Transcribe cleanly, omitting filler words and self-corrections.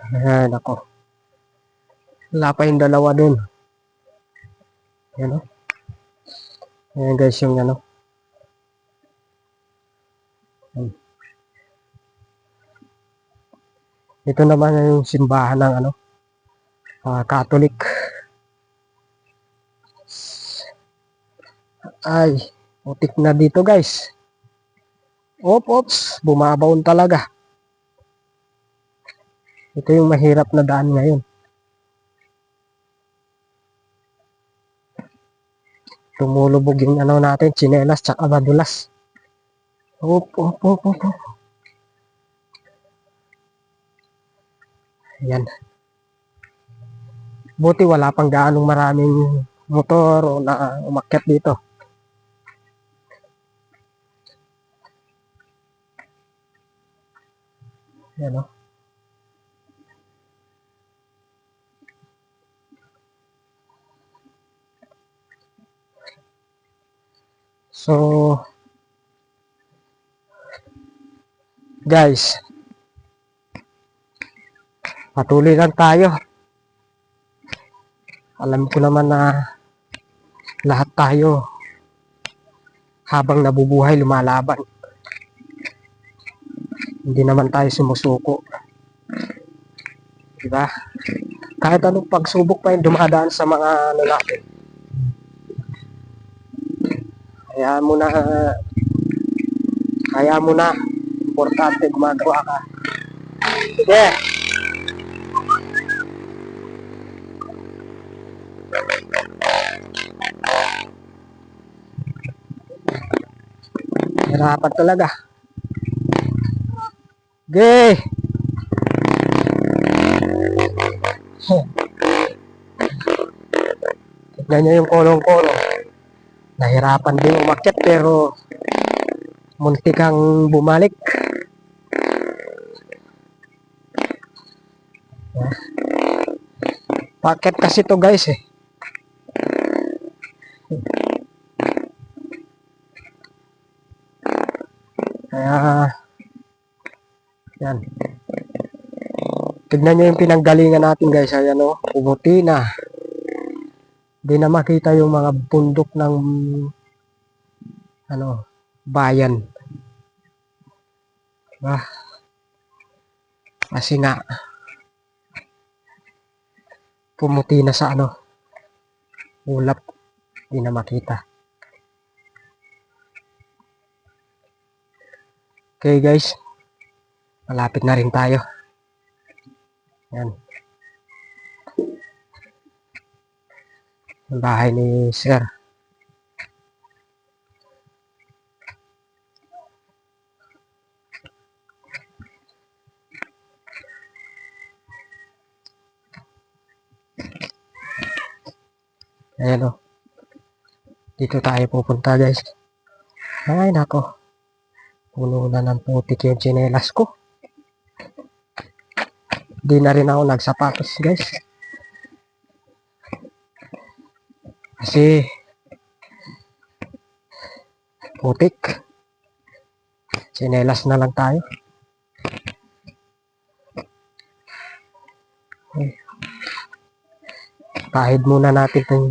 Ayan ako. Wala pa yung dalawa dun. Ayan o. Ayan guys yung ano. Ayan. Ito naman yung simbahan ng ano. Catholic. Ay, putik na dito guys. Ops, bumabaon talaga. Ito yung mahirap na daan ngayon. Tumulubog yung ano natin, tsinelas tsaka madulas. Op. Ayan. Buti wala pang gaanong maraming motor o na umakyat dito. Ayan o. So, guys, patuloy lang tayo. Alam ko naman na lahat tayo habang nabubuhay lumalaban. Hindi naman tayo sumusuko. Diba? Kahit anong pagsubok pa yung dumadaan sa mga ano natin. Kaya mo na. Importante gumagawa ka. Sige. Hirapan talaga. Sige. Tignan nyo yung kolong-kolong. Nahirapan din umakyat pero munti kang bumalik. Paket kasi to guys eh. Kaya yan. Tignan nyo yung pinanggalingan natin guys. Ayan o, pumuti na. Hindi na makita yung mga bundok ng ano, bayan. Diba? Kasi nga pumuti na sa ano, ulap. Hindi na makita. Okay guys, malapit na rin tayo. Yan. Ang bahay ni Sir. Ayan o. Dito tayo pupunta guys. Ay nako. Puno na ng putik yung tsinelas ko. Di na rin ako nagsapatos guys. Kasi putik. Tsinelas na lang tayo. Pahid muna natin itong